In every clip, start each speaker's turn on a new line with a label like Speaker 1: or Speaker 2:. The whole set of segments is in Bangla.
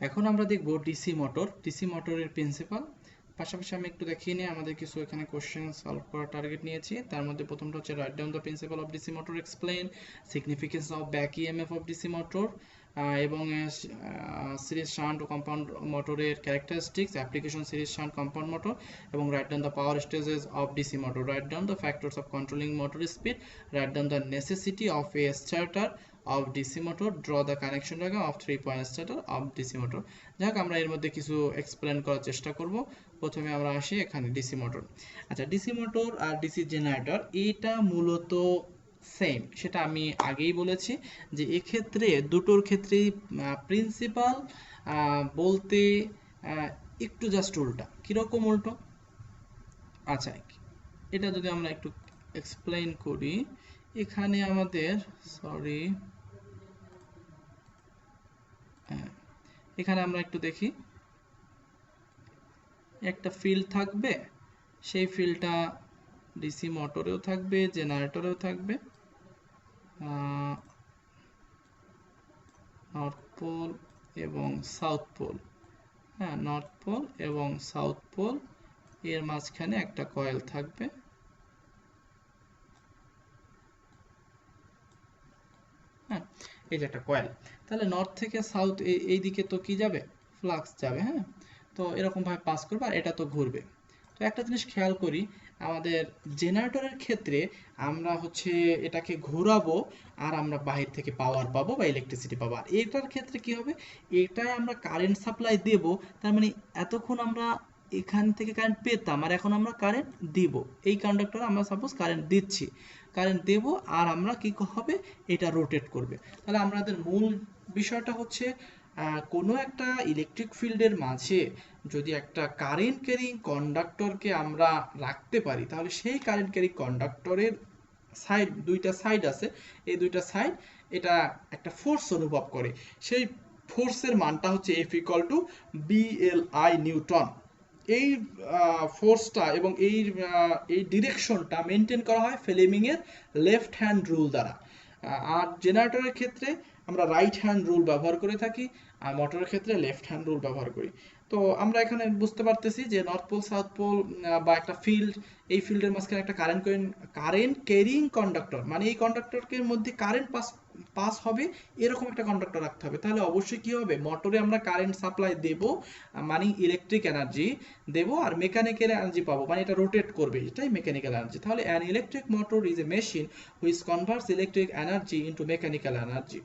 Speaker 1: এখন আমরা দেখব ডিসি মোটর, ডিসি মোটরের প্রিন্সিপাল। পাশাপাশি আমি একটু দেখিয়ে নিই, আমাদের কিছু এখানে কোশ্চেন সলভ করার টার্গেট নিয়েছি। তার মধ্যে প্রথমটা হচ্ছে write down the principle of DC motor, explain significance of back EMF of DC motor, এবং সিরিজ শান্ট ও কম্পাউন্ড মোটরের characteristics, application series shunt compound motor, এবং write down the power stages of DC motor, write down the factors of controlling motor speed, write down the necessity of a starter of DC motor, draw the connection diagram of 3-point starter of DC motor। যাক, আমরা এর মধ্যে কিছু এক্সপ্লেন করার চেষ্টা করব। প্রথমে আমরা আসি এখানে ডিসি মোটর। আচ্ছা, ডিসি মোটর আর ডিসি জেনারেটর এটা মূলত সেম, সেটা আমি আগেই বলেছি যে এক্ষেত্রে দুটোর ক্ষেত্রেই প্রিন্সিপাল বলতে একটু জাস্ট উল্টা। কীরকম উল্টো? আচ্ছা, এটা যদি আমরা একটু এক্সপ্লেন করি, এখানে আমাদের এখানে আমরা একটু দেখি, একটা ফিল্ড থাকবে, সেই ফিল্ডটা ডিসি মোটরেও থাকবে, জেনারেটরেও থাকবে, নর্থ পোল এবং সাউথ পোল। হ্যাঁ, নর্থ পোল এবং সাউথ পোল, এর মাঝখানে একটা কয়েল থাকবে। হ্যাঁ, এই যে একটা কয়েল, তাহলে নর্থ থেকে সাউথ এই দিকে তো কি যাবে? ফ্লাক্স যাবে। হ্যাঁ, তো এরকমভাবে পাস করবে আর এটা তো ঘুরবে। তো একটা জিনিস খেয়াল করি, আমাদের জেনারেটরের ক্ষেত্রে আমরা হচ্ছে এটাকে ঘোরাবো আর আমরা বাহির থেকে পাওয়ার পাবো বা ইলেকট্রিসিটি পাবো। আর এটার ক্ষেত্রে কি হবে, এটায় আমরা কারেন্ট সাপ্লাই দেব, তার মানে এতক্ষণ আমরা এখান থেকে কারেন্ট পেতাম আর এখন আমরা কারেন্ট দিব। এই কন্ডাক্টরে আমরা সাপোজ কারেন্ট দিচ্ছি, কারেন্ট দেব আর আমরা কি হবে, এটা রোটেট করবে। তাহলে আমাদের মূল বিষয়টা হচ্ছে কোনো একটা ইলেকট্রিক ফিল্ডের মাঝে যদি একটা কারেন্ট ক্যারিং কন্ডাক্টরকে আমরা রাখতে পারি, তাহলে সেই কারেন্ট ক্যারিং কন্ডাক্টরের সাইড, দুইটা সাইড আছে, এই দুইটা সাইড এটা একটা ফোর্স অনুভব করে। সেই ফোর্সের মানটা হচ্ছে F equal to BLI Newton. এই ফোর্সটা এবং এই ডিরেকশনটা মেনটেন করা হয় ফ্লেমিংয়ের লেফট হ্যান্ড রুল দ্বারা। আর জেনারেটরের ক্ষেত্রে আমরা রাইট হ্যান্ড রুল ব্যবহার করে থাকি, আর মোটরের ক্ষেত্রে লেফট হ্যান্ড রুল ব্যবহার করি। তো আমরা এখানে বুঝতে পারতেছি যে নর্থ পোল সাউথ পোল বা একটা ফিল্ড, এই ফিল্ডের মাঝখানে একটা কারেন্ট ক্যারিং কন্ডাক্টর, মানে এই কন্ডাক্টরকে মধ্যে কারেন্ট পাস হবে এরকম একটা কন্ডাক্টর রাখতে হবে। তাহলে অবশ্যই কি হবে, মোটরে আমরা কারেন্ট সাপ্লাই দেব, মানে ইলেকট্রিক এনার্জি দেব, আর মেকানিক্যাল এনার্জি পাবো, মানে এটা রোটেট করবে, এটাই মেকানিক্যাল এনার্জি। তাহলে an electric motor is a machine which converts electric energy into mechanical energy.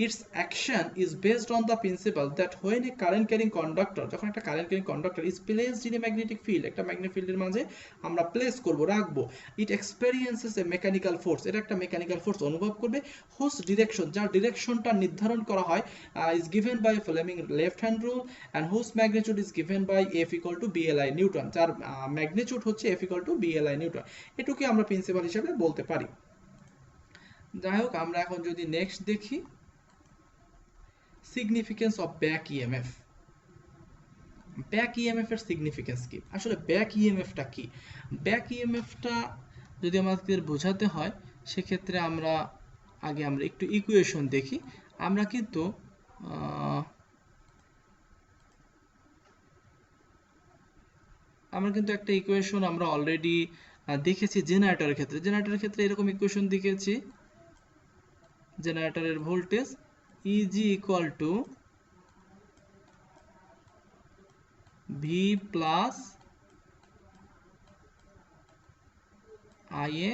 Speaker 1: Its action is based on the principle that when a current carrying conductor, যখন একটা current carrying conductor is placed in a magnetic field, একটা ম্যাগনেটিক ফিল্ডের মাঝে আমরা প্লেস করব, রাখবো, it experiences a mechanical force, এটা একটা মেকানিক্যাল ফোর্স অনুভব করবে, whose direction, যার ডিরেকশনটা নির্ধারণ করা হয় is given by Fleming left hand rule, and whose magnitude is given by F equal to BLI Newton, যার ম্যাগনিটিউড হচ্ছে F equal to BLI Newton. এটুকু আমরা প্রিন্সিপাল হিসেবে বলতে পারি। যাই হোক, আমরা এখন যদি নেক্সট দেখি, significance of back EMF. Back EMF এর সিগনিফিকেন্স কি? আসলে ব্যাক ইএমএফটা কি? ব্যাক ইএমএফটা যদি আমাদের বোঝাতে হয়, সেক্ষেত্রে আমরা একটু ইকুয়েশন দেখি। আমরা কিন্তু একটা ইকুয়েশন আমরা অলরেডি দেখেছি জেনারেটরের ক্ষেত্রে। জেনারেটরের ক্ষেত্রে এরকম ইকুয়েশন দেখেছি, জেনারেটরের voltage E G equal to V plus I A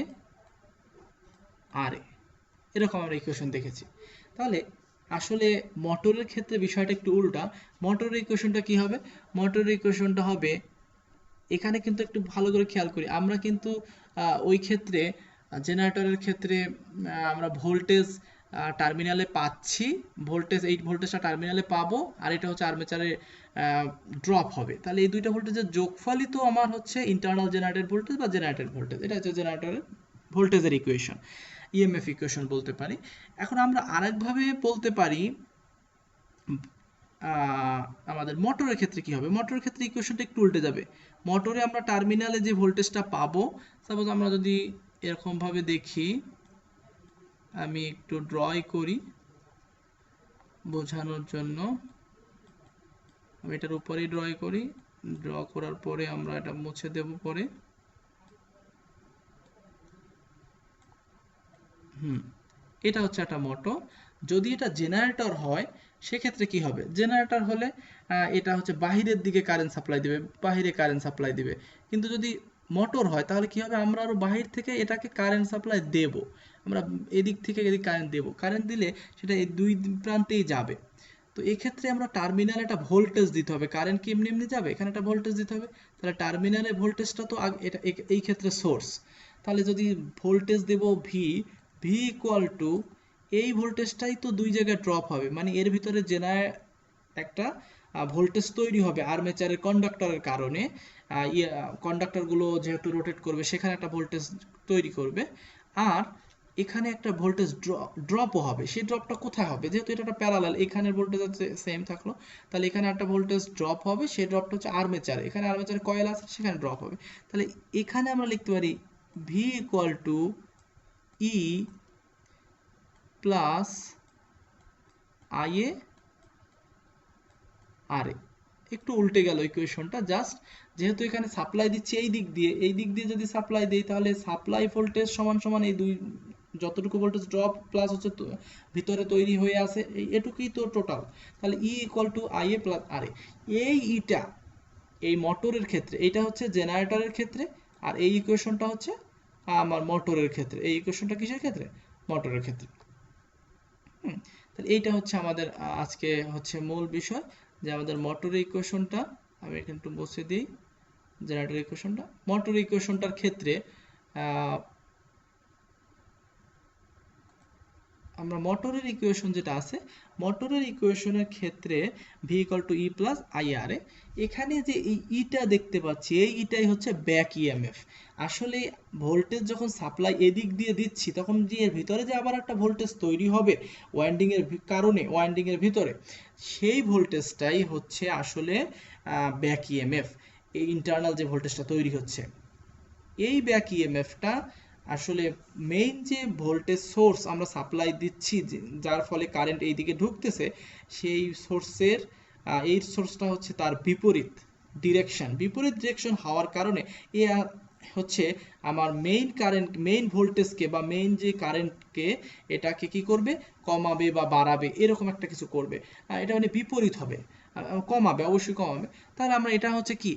Speaker 1: R A, এরকম আমরা ইকুয়েশন দেখেছি। তাহলে আসলে মোটরের ক্ষেত্রে বিষয়টা একটু উল্টা। মোটরের ইকুয়েশনটা কি হবে? মোটরের ইকুয়েশনটা হবে, এখানে কিন্তু একটু ভালো করে খেয়াল করি, আমরা কিন্তু ওই ক্ষেত্রে জেনারেটরের ক্ষেত্রে আমরা ভোল্টেজ টার্মিনালে পাচ্ছি, ভোল্টেজ 8 ভোল্টেজটা টার্মিনালে পাবো, আর এটা হচ্ছে আর্মেচারে ড্রপ হবে। তাহলে এই দুইটা ভোল্টেজের যোগফলই তো আমার হচ্ছে ইন্টারনাল জেনারেটর ভোল্টেজ বা জেনারেটর ভোল্টেজ। এটা হচ্ছে জেনারেটরের ভোল্টেজের ইকুয়েশন, ইএমএফ ইকুয়েশন বলতে পারি। এখন আমরা আরেকভাবে বলতে পারি, আমাদের মোটরের ক্ষেত্রে কি হবে? মোটরের ক্ষেত্রে ইকুয়েশনটা একটু উল্টে যাবে। মোটরে আমরা টার্মিনালে যে ভোল্টেজটা পাবো, সাপোজ আমরা যদি এরকম ভাবে দেখি, আমি একটু ড্রই করি বোঝানোর জন্য। আমি এটার উপরেই করি, ড্র করার পরে আমরা এটা মুছে দেব পরে। এটা হচ্ছে একটা মোটর। যদি এটা জেনারেটর হয় সেক্ষেত্রে কি হবে, জেনারেটর হলে এটা হচ্ছে বাহিরের দিকে কারেন্ট সাপ্লাই দিবে, বাহিরে কারেন্ট সাপ্লাই দিবে। কিন্তু যদি মোটর হয় তাহলে কি হবে, আমরা আরো বাহির থেকে এটাকে কারেন্ট সাপ্লাই দেব, আমরা এদিক থেকে এদিক কারেন্ট দেব, কারেন্ট দিলে সেটা এই দুই প্রান্তেই যাবে। তো এক্ষেত্রে আমরা টার্মিনালে একটা ভোল্টেজ দিতে হবে, কারেন্ট কি এমনি এমনি যাবে, এখানে একটা ভোল্টেজ দিতে হবে। তাহলে টার্মিনালে ভোল্টেজটা তো এটা এই ক্ষেত্রে সোর্স, তাহলে যদি ভোল্টেজ দেব ভি, ভি ইকুয়াল টু এই ভোল্টেজটাই তো দুই জায়গায় ড্রপ হবে, মানে এর ভিতরে একটা ভোল্টেজ তৈরি হবে আর্মেচারের কন্ডাক্টরের কারণে, কন্ডাক্টরগুলো যেহেতু রোটেট করবে সেখানে একটা ভোল্টেজ তৈরি করবে, আর এখানে একটা ভোল্টেজ ড্রপও হবে। সেই ড্রপটা কোথায় হবে, যেহেতু এটা একটা প্যারালাল, এখানের ভোল্টেজ হচ্ছে সেম থাকলো, তাহলে এখানে একটা ভোল্টেজ ড্রপ হবে, সেই ড্রপটা হচ্ছে আর্মেচারে, এখানে আর্মেচারে কয়েল আছে সেখানে ড্রপ হবে। তাহলে এখানে আমরা লিখতে পারি V equal to E plus I A R A. একটু উল্টে গেল ইকুয়েশনটা, জাস্ট যেহেতু এখানে সাপ্লাই দিচ্ছি এই দিক দিয়ে, এই দিক দিয়ে যদি সাপ্লাই দেই তাহলে সাপ্লাই ভোল্টেজ সমান সমান এই দুই, যতটুকু ভোল্টেজ ড্রপ প্লাস হচ্ছে ভিতরে তৈরি হয়ে আছে এটুকুই তো টোটাল। তাহলে E equal to I A plus R A. এই ইটা এই মোটরের ক্ষেত্রে, এইটা হচ্ছে জেনারেটরের ক্ষেত্রে, আর এই ইকুয়েশনটা হচ্ছে আমার মোটরের ক্ষেত্রে। এই ইকুয়েশনটা কিসের ক্ষেত্রে, মোটরের ক্ষেত্রে। তাহলে এইটা হচ্ছে আমাদের আজকে হচ্ছে মূল বিষয়, যে আমাদের মোটরের ইকুয়েশনটা, আমি এখানে একটু বসে দিই জেনারেটর ইকুয়েশনটা। মোটর ইকুয়েশনটার ক্ষেত্রে আমরা মোটরের ইকুয়েশন যেটা আছে, মোটরের ইকুয়েশনের ক্ষেত্রে V equal to E plus I R A, এখানে যে এই ইটা দেখতে পাচ্ছি এই ইটাই হচ্ছে ব্যাক ইএমএফ। আসলে ভোল্টেজ যখন সাপ্লাই এদিক দিয়ে দিচ্ছি তখন যে এর ভিতরে যে আবার একটা ভোল্টেজ তৈরি হবে ওয়াইন্ডিং এর কারণে, ওয়াইন্ডিং এর ভিতরে, সেই ভোল্টেজটাই হচ্ছে আসলে ব্যাক ইএমএফ, এই ইন্টারনাল যে ভোল্টেজটা তৈরি হচ্ছে। এই ব্যাক ইএমএফটা আসলে মেইন যে ভোল্টেজ সোর্স আমরা সাপ্লাই দিচ্ছি যার ফলে কারেন্ট এই দিকে ঢুকতেছে, সেই সোর্সের এই সোর্সটা হচ্ছে তার বিপরীত ডিরেকশন হওয়ার কারণে এ হচ্ছে আমার মেইন কারেন্ট, মেইন ভোল্টেজকে বা মেইন যে কারেন্টকে এটাকে কি করবে, কমাবে বা বাড়াবে, এরকম একটা কিছু করবে। এটা মানে বিপরীত হবে, কমাবে, অবশ্যই কমাবে। তাহলে আমরা এটা হচ্ছে কি,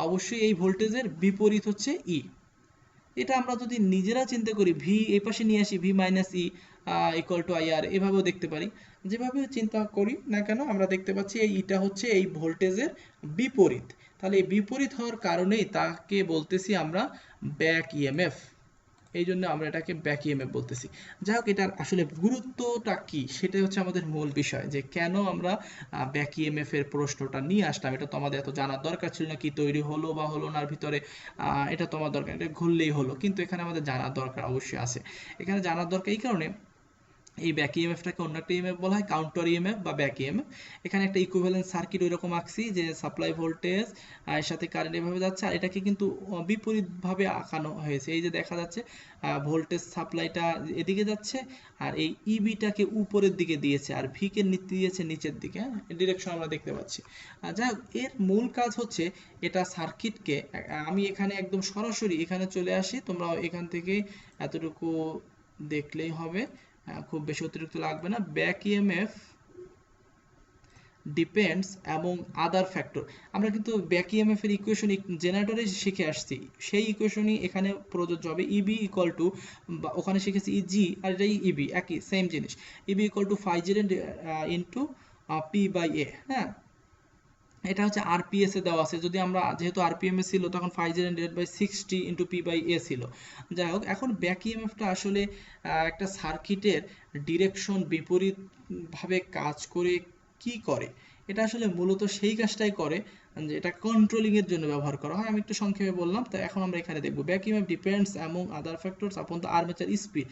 Speaker 1: অবশ্যই এই ভোল্টেজের বিপরীত হচ্ছে ই। এটা আমরা যদি নিজেরা চিন্তা করি, ভি এই পাশে নিয়ে আসি, V minus E equal to I R, এভাবেও দেখতে পারি। যেভাবে চিন্তা করি না কেন আমরা দেখতে পাচ্ছি এই ইটা হচ্ছে এই ভোল্টেজের বিপরীত। তাহলে এই বিপরীত হওয়ার কারণেই তাকে বলতেছি আমরা ব্যাক ইএমএফ, এই জন্য আমরা এটাকে ব্যাক ইএমএফ বলতেছি। যাই হোক, এটার আসলে গুরুত্বটা কি সেটাই হচ্ছে আমাদের মূল বিষয়, যে কেন আমরা ব্যাক ইএমএফ এর প্রশ্নটা নিয়ে আসলাম। এটা তো আমাদের এত জানার দরকার ছিল না, কি তৈরি হলো বা হলো না ভিতরে, এটা তো আমার দরকার, এটা ঘুরলেই হলো, কিন্তু এখানে আমাদের জানার দরকার অবশ্যই আছে। এখানে জানার দরকার এই কারণে, এই ব্যাক ইএমএফটাকে অন্য একটা ইএমএফ বলা হয় কাউন্টার ইএমএফ বা ব্যাক ইএমএফ। এখানে একটা ইকুইভ্যালেন্ট সার্কিট ওইরকম আঁকছি যে সাপ্লাই ভোল্টেজ এর সাথে কারেন্ট এভাবে যাচ্ছে, আর এটাকে কিন্তু বিপরীতভাবে আঁকানো হয়েছে। এই যে দেখা যাচ্ছে ভোল্টেজ সাপ্লাইটা এদিকে যাচ্ছে, আর এই ইবিটাকে উপরের দিকে দিয়েছে, আর ভিকে দিয়েছে নিচের দিকে। হ্যাঁ, ডিরেকশন আমরা দেখতে পাচ্ছি। যাই হোক, এর মূল কাজ হচ্ছে এটা সার্কিটকে, আমি এখানে একদম সরাসরি এখানে চলে আসি, তোমরা এখান থেকে এতটুকু দেখলেই হবে, খুব বেশি অতিরিক্ত লাগবে না। ব্যাক ইএমএফ ডিপেন্ডস এবং আদার ফ্যাক্টর, আমরা কিন্তু ব্যাক ইএমএফ এর ইকুয়েশন জেনারেটরে শিখে আসছি, সেই ইকুয়েশনই এখানে প্রযোজ্য হবে। ইবি ইকুয়াল টু, ওখানে শিখেছি ইজি, আর এটাই ইবি, একই সেম জিনিস। E B equal to phi Z into P by A. হ্যাঁ, এটা হচ্ছে আরপিএস এ দেওয়া আছে, যদি আমরা যেহেতু আরপিএম এ ছিল তখন 560 ইন্টু পি বাই এ ছিল। যাই হোক, এখন ব্যাক ইএমএফটা আসলে একটা সার্কিটের ডিরেকশন বিপরীতভাবে কাজ করে কি করে, এটা আসলে মূলত সেই কাজটাই করে যে এটা কন্ট্রোলিং এর জন্য ব্যবহার করা হয়। আমি একটু সংক্ষেপে বললাম, তো এখন আমরা এখানে দেখব back EMF depends among other factors upon the armature speed.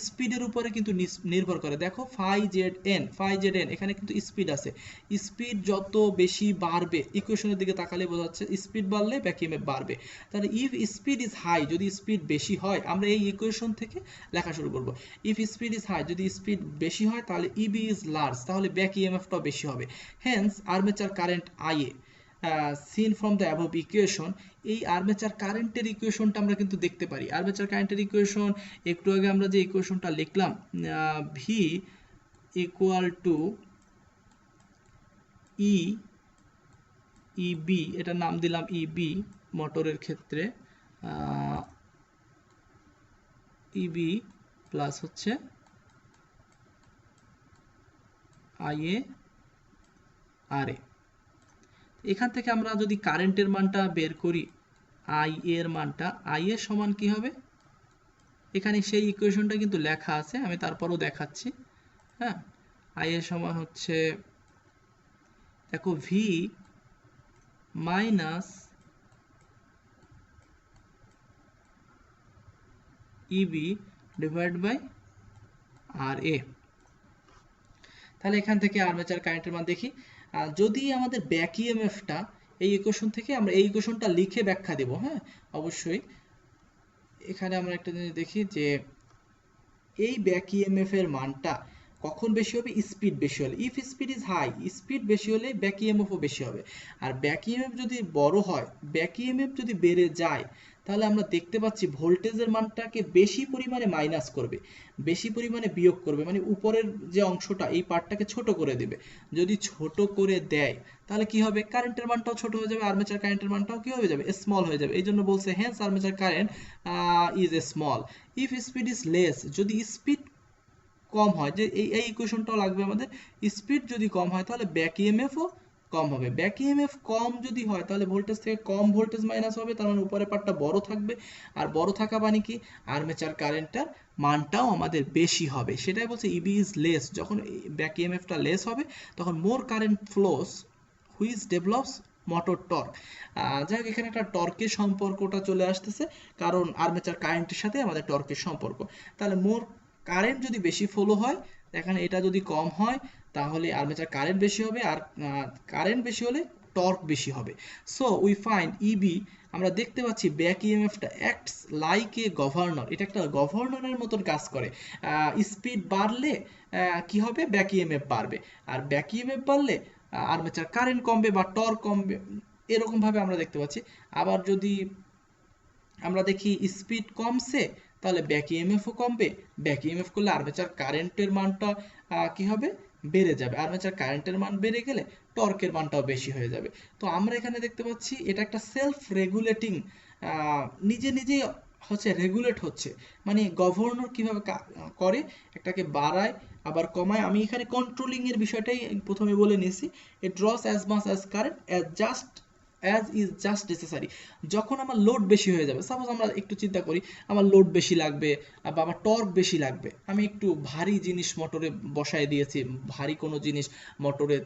Speaker 1: স্পিডের উপরে কিন্তু নির্ভর করে। দেখো ফাই জেড এন, এখানে কিন্তু স্পিড আছে, স্পিড যত বেশি বাড়বে, ইকুয়েশনের দিকে তাকালে বোঝা যাচ্ছে স্পিড বাড়লে ব্যাক ইএমএফ বাড়বে। তাহলে ইফ স্পিড ইজ হাই, যদি স্পিড বেশি হয়, আমরা এই ইকুয়েশন থেকে লেখা শুরু করব। ইফ স্পিড ইজ হাই, যদি স্পিড বেশি হয় তাহলে ইবি ইজ লার্জ, তাহলে ব্যাক ইএমএফটাও বেশি হবে। হ্যাঁ, hence armature current IA seen from the above equation, এই আর্মেচার কারেন্টের ইকুয়েশনটা আমরা কিন্তু দেখতে পারি। আর্মেচার কারেন্টের ইকুয়েশন একটু আগে আমরা যে ইকুয়েশনটা লিখলাম, ভি ইকুয়াল টু ইবি, এটার নাম দিলাম ইবি মোটরের ক্ষেত্রে, ইবি প্লাস হচ্ছে IA RA। এখান থেকে আমরা যদি কারেন্টের মানটা বের করি, IA এর মানটা, IA সমান কি হবে, এখানে সেই ইকুয়েশনটা কিন্তু লেখা আছে, আমি তারপরও দেখাচ্ছি। হ্যাঁ, IA সমান হচ্ছে, দেখো, V minus EB divide by RA। তাহলে এখান থেকে আর্মেচার কারেন্টের মান দেখি, যদি আমাদের ব্যাক ইএমএফটা এই ইকুয়েশন থেকে আমরা এই ইকুয়েশনটা লিখে ব্যাখ্যা দেব। হ্যাঁ, অবশ্যই এখানে আমরা একটা জিনিস দেখি যে এই ব্যাক ইএমএফ এর মানটা কখন বেশি হবে, স্পিড বেশি হলে। If speed is high, speed বেশি হলে ব্যাক ইএমএফও বেশি হবে। আর ব্যাক ইএমএফ যদি বড় হয়, ব্যাক ইএমএফ যদি বেড়ে যায়, তাহলে আমরা দেখতে পাচ্ছি ভোল্টেজের মানটাকে বেশি পরিমাণে মাইনাস করবে, বেশি পরিমাণে বিয়োগ করবে, মানে উপরের যে অংশটা এই পার্টটাকে ছোট করে দেবে। যদি ছোট করে দেয় তাহলে কি হবে, কারেন্টের মানটাও ছোট হয়ে যাবে, আর্মেচার কারেন্টের মানটাও কি হয়ে যাবে, স্মল হয়ে যাবে। এই জন্য বলছে hence armature current is a small. If speed is less, যদি স্পিড কম হয়, যে এই ইকুয়েশনটাও লাগবে আমাদের, স্পিড যদি কম হয় তাহলে ব্যাক ইএমএফও কম হবে। ব্যাক ইএমএফ কম যদি হয় তাহলে ভোল্টেজ থেকে কম ভোল্টেজ মাইনাস হবে, তার মানে উপরের পার্টটা বড় থাকবে, আর বড় থাকা মানে কি, আর্মেচার কারেন্টটার মানটাও আমাদের বেশি হবে। সেটাই বলছে ইবি ইজ লেস, যখন ব্যাক ইএমএফটা লেস হবে তখন more current flows which develops motor torque. যাই হোক, এখানে একটা টর্কের সম্পর্কটা চলে আসতেছে, কারণ আর্মেচার কারেন্টের সাথে আমাদের টর্কের সম্পর্ক। তাহলে মোর কারেন্ট যদি বেশি ফ্লো হয়, এখানে এটা যদি কম হয় তাহলে আর্মেচার কারেন্ট বেশি হবে, আর কারেন্ট বেশি হলে টর্ক বেশি হবে। সো উই ফাইন্ড ইবি, আমরা দেখতে পাচ্ছি ব্যাক ইএমএফটা অ্যাক্টস লাইক এ গভর্নর, এটা একটা গভর্নরের মতন কাজ করে। স্পিড বাড়লে কি হবে, ব্যাক ইএমএফ বাড়বে, আর ব্যাক ইএমএফ বাড়লে আর্মেচার কারেন্ট কমবে বা টর্ক কমবে, এরকম ভাবে আমরা দেখতে পাচ্ছি। আবার যদি আমরা দেখি স্পিড কমছে তাহলে ব্যাক ইএমএফও কমবে, ব্যাক ইএমএফ করলে আর্মেচার কারেন্টের মানটা কি হবে, বেড়ে যাবে। আর্মেচার কারেন্টের মান বেড়ে গেলে টর্কের মানটাও বেশি হয়ে যাবে। তো আমরা এখানে দেখতে পাচ্ছি এটা একটা সেলফ রেগুলেটিং, নিজে নিজেই হচ্ছে রেগুলেট হচ্ছে, মানে গভর্নর কিভাবে করে, একটাকে বাড়ায় আবার কমায়। আমি এখানে কন্ট্রোলিং এর বিষয়টাই প্রথমে বলে নিয়েছি। It draws as much as current as is just necessary. যখন আমার লোড বেশি হয়ে যাবে, সাপোজ আমরা একটু চিন্তা করি আমার লোড বেশি লাগবে বা আমার টর্ক বেশি লাগবে, আমি একটু ভারী জিনিস মোটরে বসায় দিয়েছি, ভারী কোনো জিনিস মোটরে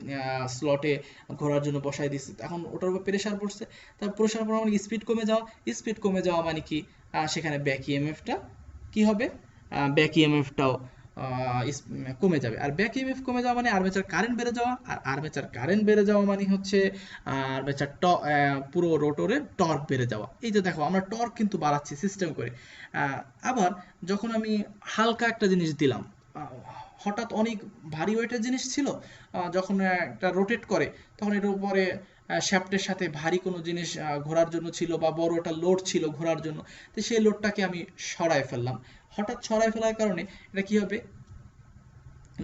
Speaker 1: স্লটে ঘোরার জন্য বসায় দিয়েছি, এখন ওটার উপর প্রেশার পড়ছে, তার প্রেশার পড়া মানে স্পিড কমে যাওয়া মানে কি, সেখানে ব্যাক ইএমএফটা কি হবে, ব্যাক ইএমএফটাও কমে যাবে। আর ব্যাক ইএমএফ কমে যাওয়া মানে আর্মেচার কারেন্ট বেড়ে যাওয়া, আর আর্মেচার কারেন্ট বেড়ে যাওয়া মানে হচ্ছে আর্মেচার পুরো রোটরের টর্ক বেড়ে যাওয়া। এই যে দেখো আমরা টর্ক কিন্তু বাড়াচ্ছি সিস্টেম করে। আবার যখন আমি হালকা একটা জিনিস দিলাম, হঠাৎ অনেক ভারী ওয়েটের জিনিস ছিল, যখন একটা রোটেট করে তখন এটার উপরে শ্যাফটের সাথে ভারী কোনো জিনিস ঘোরার জন্য ছিল বা বড় একটা লোড ছিল ঘোরার জন্য, তো সেই লোডটাকে আমি সরায় ফেললাম। হঠাৎ সরাই ফেলার কারণে এটা কি হবে,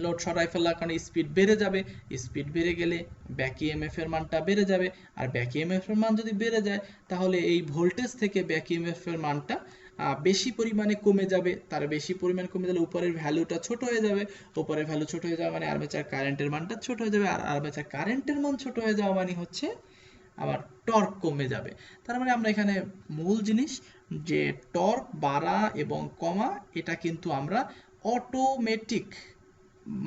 Speaker 1: লোড সরাই ফেলার কারণে স্পিড বেড়ে যাবে, স্পিড বেড়ে গেলে ব্যাক ইএমএফ এর মানটা বেড়ে যাবে, আর ব্যাক ইএমএফ এর মান যদি বেড়ে যায় তাহলে এই ভোল্টেজ থেকে ব্যাক ইএমএফ এর মানটা বেশি পরিমাণে কমে যাবে, তার বেশি পরিমাণে কমে গেলে উপরের ভ্যালুটা ছোট হয়ে যাবে, উপরের ভ্যালু ছোট হয়ে যাওয়া মানে আর্মেচার কারেন্টের মানটা ছোট হয়ে যাবে, আর আর্মেচার কারেন্টের মান ছোট হয়ে যাওয়া মানে হচ্ছে আবার টর্ক কমে যাবে। তার মানে আমরা এখানে মূল জিনিস যে টর্ক বাড়া এবং কমা, এটা কিন্তু আমরা অটোমেটিক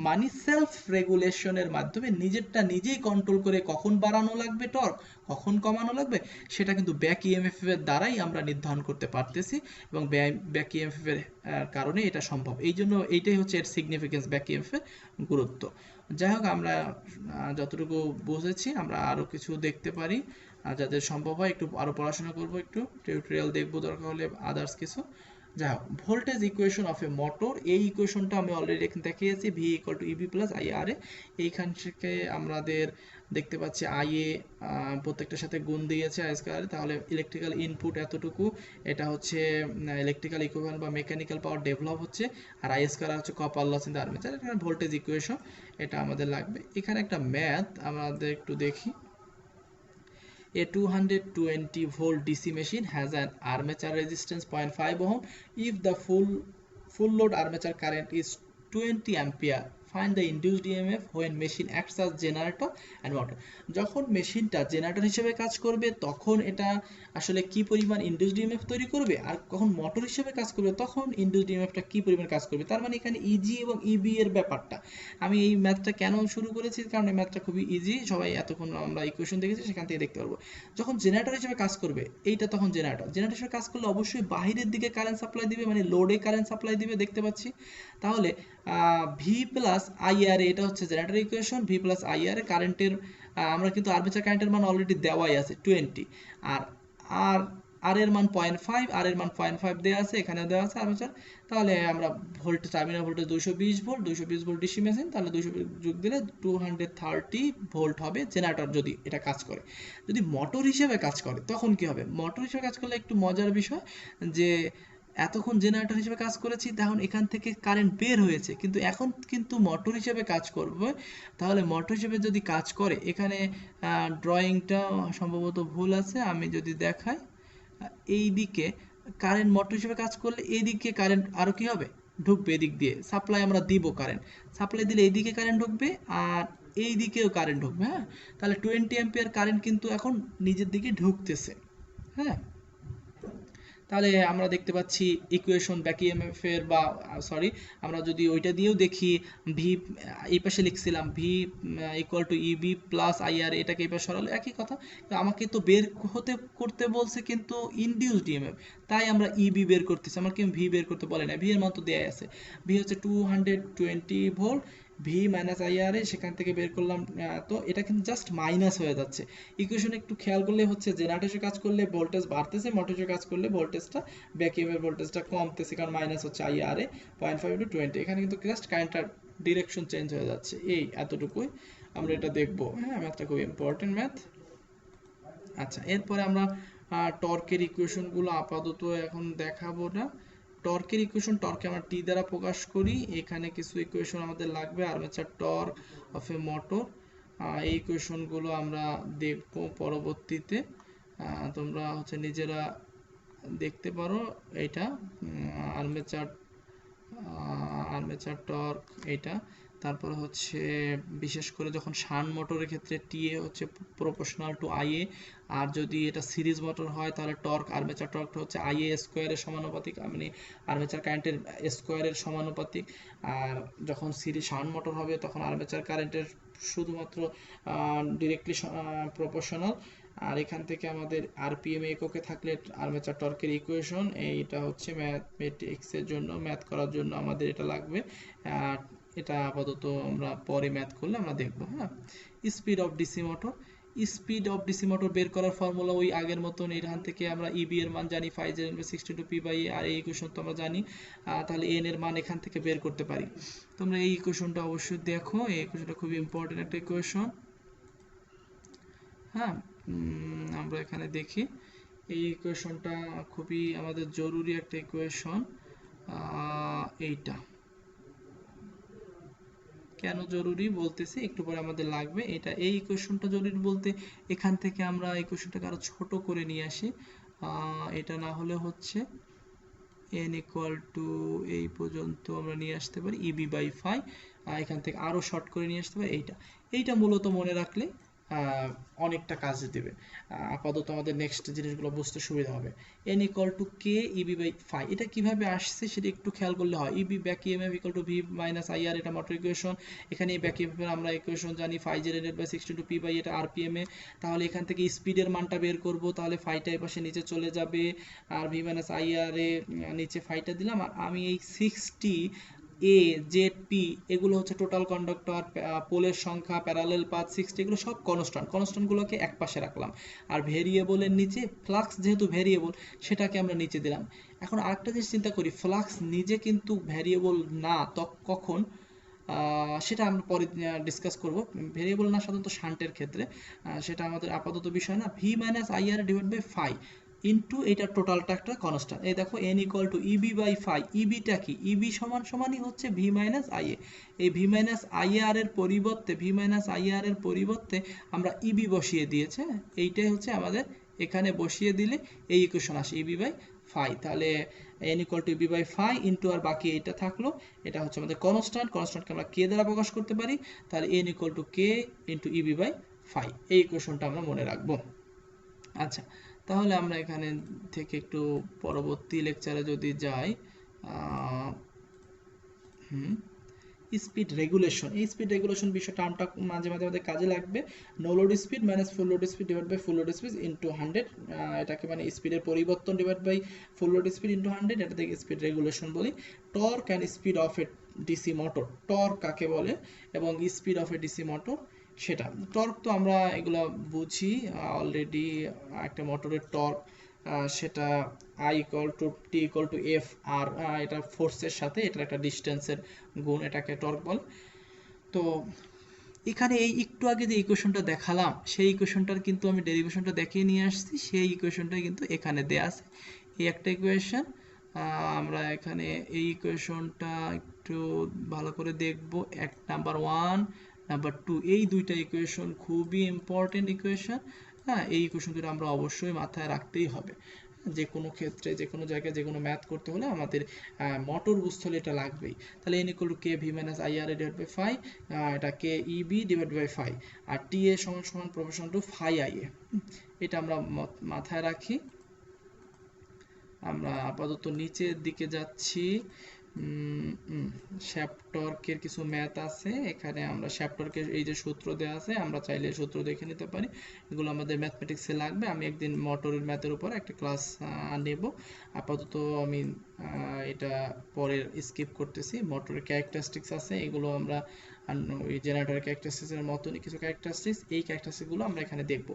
Speaker 1: মানে সেলফ রেগুলেশনের মাধ্যমে নিজেরটা নিজেই কন্ট্রোল করে কখন বাড়ানো লাগবে টর্ক, কখন কমানো লাগবে, সেটা কিন্তু ব্যাক ইএমএফ এর দ্বারাই আমরা নির্ধারণ করতে পারতেছি, এবং ব্যাক ইএমএফ এর কারণে এটা সম্ভব। এই জন্য এইটাই হচ্ছে এর সিগনিফিকেন্স, ব্যাক ইএমএফ এর গুরুত্ব। যাই হোক, আমরা যতটুকু বুঝেছি আমরা আরও কিছু দেখতে পারি, যাদের সম্ভব হয় একটু আরও পড়াশোনা করব, একটু টিউটোরিয়াল দেখবো, দরকার হলে আদার্স কিছু। যাই হোক, voltage equation of a motor, এই ইকুয়েশনটা আমি অলরেডি এখানে দেখিয়েছি, V equal to E B plus I R A. এইখান থেকে আমাদের দেখতে পাচ্ছি আই এ প্রত্যেকটার সাথে গুণ দিয়েছে আই স্কয়ার, তাহলে ইলেকট্রিক্যাল ইনপুট এতটুকু, এটা হচ্ছে ইলেকট্রিক্যাল ইকুইভ্যালেন্ট বা মেকানিক্যাল পাওয়ার ডেভেলপ হচ্ছে, আর আই স্কয়ার হচ্ছে copper loss in the armature. এখানে ভোল্টেজ ইকুয়েশন এটা আমাদের লাগবে। এখানে একটা ম্যাথ আমাদের একটু দেখি। A 220 volt DC machine has an armature resistance 0.5 ohm. If the full load armature current is 20 ampere, find the induced EMF when machine acts as generator and motor. যখন মেশিনটা জেনারেটর হিসেবে কাজ করবে তখন এটা আসলে কি পরিমাণ ইনডিউসড ইএমএফ তৈরি করবে, আর কখন মোটর হিসেবে কাজ করবে তখন ইনডিউসড ইএমএফটা কি পরিমাণ কাজ করবে। তার মানে এখানে ইজি এবং ইবি এর ব্যাপারটা, আমি এই ম্যাথটা কেন শুরু করেছি, কারণ এই ম্যাথটা খুবই ইজি, সবাই এতক্ষণ আমরা ইকুয়েশন দেখেছি সেখান থেকে দেখতে পারবো। যখন জেনারেটর হিসেবে কাজ করবে এইটা, তখন জেনারেটর হিসেবে কাজ করলে অবশ্যই বাহিরের দিকে কারেন্ট সাপ্লাই দিবে, মানে লোডে কারেন্ট সাপ্লাই দিবে দেখতে পাচ্ছি। তাহলে ভি প্লাস আইআর, এটা হচ্ছে generator equation, V plus IR কারেন্টের, আমরা কিন্তু আর্মেচার কারেন্টের মান অলরেডি দেওয়াই আছে 20, আর আর আর এর মান 0.5, আর এর মান 0.5 দেওয়া আছে, এখানে দেওয়া আছে আর্মেচার। তাহলে আমরা voltage, terminal voltage 220 volt, 220 volt DC machine, তাহলে 200 যোগ দিলে 230 ভোল্ট হবে জেনারেটর যদি এটা কাজ করে। যদি মোটর হিসেবে কাজ করে তখন কি হবে? মোটর হিসেবে কাজ করলে একটু মজার বিষয় যে এতক্ষণ জেনারেটর হিসেবে কাজ করেছি, তখন এখান থেকে কারেন্ট বের হয়েছে, কিন্তু এখন কিন্তু মোটর হিসেবে কাজ করবে। তাহলে মোটর হিসেবে যদি কাজ করে, এখানে ড্রয়িংটা সম্ভবত ভুল আছে, আমি যদি দেখাই, এই দিকে কারেন্ট মোটর হিসেবে কাজ করলে এইদিকে কারেন্ট আরও কি হবে, ঢুকবে এদিক দিয়ে, সাপ্লাই আমরা দিব কারেন্ট, সাপ্লাই দিলে এইদিকে কারেন্ট ঢুকবে আর এই দিকেও কারেন্ট ঢুকবে। হ্যাঁ, তাহলে 20 অ্যাম্পিয়ার কারেন্ট কিন্তু এখন নিজের দিকে ঢুকতেছে। হ্যাঁ, তাহলে আমরা দেখতে পাচ্ছি ইকুয়েশন ব্যাক ইএমএফ এর, বা সরি আমরা যদি ওইটা দিয়েও দেখি, ভি এই পাশে লিখছিলাম V equal to E B plus I R, এটাকে এই পাশে সরালে একই কথা। আমাকে তো বের করতে বলছে কিন্তু ইনডিউসড ইএমএফ, তাই আমরা ইবি বের করতেছি, আমার কিন্তু ভি বের করতে বলে না, ভি এর মান তো দেয়াই আছে, ভি হচ্ছে 220 ভোল্ট, ভি মাইনাস আইআর এ সেখান থেকে বের করলাম, তো এটা কিন্তু জাস্ট মাইনাস হয়ে যাচ্ছে। ইকুয়েশন একটু খেয়াল করলে হচ্ছে জেনারেটরে কাজ করলে ভোল্টেজ বাড়তেছে, মোটরে কাজ করলে ভোল্টেজটা ব্যাক ইএমএফ ভোল্টেজটা কমতেছে, কারণ মাইনাস হচ্ছে আইআর এ 0.5 × 20, এখানে কিন্তু জাস্ট কারেন্টটার ডিরেকশন চেঞ্জ হয়ে যাচ্ছে, এই এতটুকুই আমরা এটা দেখব। হ্যাঁ, ম্যাথটা খুব ইম্পর্টেন্ট ম্যাথ। আচ্ছা, এরপরে আমরা টর্কের ইকুয়েশনগুলো আপাতত এখন দেখাবো না। টর্কের ইকুয়েশন, টর্কে আমরা টি দ্বারা প্রকাশ করি, এখানে কিছু ইকুয়েশন আমাদের লাগবে, armature torque of a motor, এই ইকুয়েশনগুলো আমরা দেখব পরবর্তীতে, তোমরা হচ্ছে নিজেরা দেখতে পারো। এইটা আর্মেচার আর্মেচার টর্ক এইটা, তারপর হচ্ছে বিশেষ করে যখন শান্ট মোটরের ক্ষেত্রে টিএ হচ্ছে প্রপোর্শনাল টু আইএ, আর যদি এটা সিরিজ মোটর হয় তাহলে টর্ক, আর্মেচার টর্কটা হচ্ছে আইএ স্কোয়ারের সমানুপাতিক, মানে আর্মেচার কারেন্টের স্কোয়ারের সমানুপাতিক। আর যখন সিরিজ শান্ট মোটর হবে তখন আর্মেচার কারেন্টের শুধুমাত্র ডিরেক্টলি প্রপোর্শনাল। আর এখান থেকে আমাদের আরপিএম এককে থাকলে আর্মেচার টর্কের ইকুয়েশন, এইটা হচ্ছে ম্যাথমেটিক্সের জন্য, ম্যাথ করার জন্য আমাদের এটা লাগবে। আর এটা আপাতত আমরা পরে ম্যাথ করলে আমরা দেখব। হ্যাঁ, speed of DC motor, speed of DC motor বের করার ফর্মুলা ওই আগের মতন, এখান থেকে আমরা ইবি এর মান জানি 5/62p/a, আর এই ইকুয়েশন তো আমরা জানি, তাহলে এন এর মান এখান থেকে বের করতে পারি। তোমরা এই ইকুয়েশনটা অবশ্যই দেখো, এই ইকুয়েশনটা খুবই ইম্পর্টেন্ট একটা ইকুয়েশন। হ্যাঁ, আমরা এখানে দেখি, এই ইকুয়েশনটা খুবই আমাদের জরুরি একটা ইকুয়েশন। এইটা কেন জরুরি বলতেছি একটু পরে আমাদের লাগবে, এটা এই ইকুয়েশনটা জরুরি বলতে এখান থেকে আমরা ইকুয়েশনটাকে আরো ছোট করে নিয়ে আসি, এটা না হলে হচ্ছে n ইকুয়াল টু এই পর্যন্ত আমরা নিয়ে আসতে পারি EB/5, এখান থেকে আরো শর্ট করে নিয়ে আসতে পারি। এইটা মূলত মনে রাখলে অনেকটা কাজ দেবে, আপাতত আমাদের নেক্সট জিনিসগুলো বুঝতে সুবিধা হবে। n equal two k EB/5, এটা কিভাবে আসছে সেটা একটু খেয়াল করলে হয়। EB back EMF equal to V minus IR, এটা মোটর ইকুয়েশন। এখানে ব্যাক ইএমএফ এর আমরা ইকুয়েশন জানি 5/62p/a, এটা আরপিএম এ। তাহলে এখান থেকে স্পিডের মানটা বের করব, তাহলে ফাইটা এই পাশে নিচে চলে যাবে, আর V মাইনাস IR এ নিচে ফাইটা দিলাম, আর আমি এই 60 এ জেড পি এগুলো হচ্ছে টোটাল কন্ডাক্টর, পোলের সংখ্যা, প্যারালেল পাথ 60, এগুলো সব কনস্ট্যান্ট। কনস্ট্যান্টগুলোকে এক পাশে রাখলাম। আর ভেরিয়েবলের নিচে ফ্লাক্স যেহেতু ভেরিয়েবল, সেটাকে আমরা নিচে দিলাম। এখন আরেকটা জিনিস চিন্তা করি, ফ্লাক্স নিজে কিন্তু ভেরিয়েবল না, কখন সেটা আমরা পরে ডিসকাস করব। ভেরিয়েবল না সাধারণত শান্টের ক্ষেত্রে, সেটা আমাদের আপাতত বিষয় না। V minus I R divide by phi into এইটার টোটালটা একটা কনস্ট্যান্ট। এই দেখো N equal to E B by phi. ইবিটা কি? ইবি সমান সমানই হচ্ছে ভি মাইনাস আই এ। এই ভি মাইনাস আই আর এর পরিবর্তে, ভি মাইনাস আই আর এর পরিবর্তে আমরা ইবি বসিয়ে দিয়েছে। এইটাই হচ্ছে আমাদের, এখানে বসিয়ে দিলে এই ইকুয়েশন আসে ইবি বাই ফাই। তাহলে n equal to E B by phi into, আর বাকি এইটা থাকলো, এটা হচ্ছে আমাদের কনস্ট্যান্ট। কনস্ট্যান্টকে আমরা কে দ্বারা প্রকাশ করতে পারি, তাহলে n equal to K into E B by phi. এই ইকুয়েশনটা আমরা মনে রাখবো। আচ্ছা, তাহলে আমরা এখানে থেকে একটু পরবর্তী লেকচারে যদি যাই, স্পিড রেগুলেশন। এই স্পিড রেগুলেশন বিষয় টার্মটা মাঝে মাঝে আমাদের কাজে লাগবে। No load speed minus full load speed divide by full load speed into 100, এটাকে মানে স্পিডের পরিবর্তন divide by full load speed into 100, এটা থেকে স্পিড রেগুলেশন বলি। Torque and speed of a DC motor, torque কাকে বলে এবং speed of a DC motor সেটা। টর্ক তো আমরা এগুলো বুঝি অলরেডি। একটা মোটরের টর্ক সেটা I equal to T equal to F R, এটা ফোর্সের সাথে এটার একটা ডিস্টেন্সের গুণ, এটাকে টর্ক বলে। তো এখানে এই একটু আগে যে ইকুয়েশনটা দেখালাম, সেই ইকুয়েশনটার কিন্তু আমি ডেরিভেশনটা দেখিয়ে নিয়ে আসছি। সেই ইকুয়েশনটা কিন্তু এখানে দেয়া আছে, এই একটা ইকুয়েশন। আমরা এখানে এই ইকুয়েশনটা একটু ভালো করে দেখব। এক নাম্বার 1, নাম্বার 2, এই দুইটা ইকুয়েশন খুবই ইম্পর্টেন্ট ইকুয়েশন। হ্যাঁ, এই ইকুয়েশন দুটো আমরা অবশ্যই মাথায় রাখতেই হবে। যে কোনো ক্ষেত্রে, যে কোনো জায়গায়, যে কোনো ম্যাথ করতে হলে আমাদের মোটর বুঝতে হলে এটা লাগবেই। তাহলে n equal to K V minus I R divide by phi, এটা K EB divide by phi, আর টি এ সমান সমান proportion to phi I A. এটা আমরা মাথায় রাখি। আমরা আপাতত নিচের দিকে যাচ্ছি। শ্যাফট টর্কের কিছু ম্যাথ আছে এখানে। আমরা শ্যাফট টর্কের এই যে সূত্র দেওয়া আছে, আমরা চাইলে সূত্র দেখে নিতে পারি। এগুলো আমাদের ম্যাথমেটিক্সে লাগবে। আমি একদিন মোটরের ম্যাথের উপর একটা ক্লাস নেব। আপাতত আমি এটা পরে স্কিপ করতেছি। মোটরের ক্যারেক্টারিস্টিক্স আছে, এগুলো আমরা ওই জেনারেটরের ক্যারেক্টারিস্টিক্সের মতনই কিছু ক্যারেক্টারিস্টিক্স, এই ক্যারেক্টারিস্টিক্সগুলো আমরা এখানে দেখব।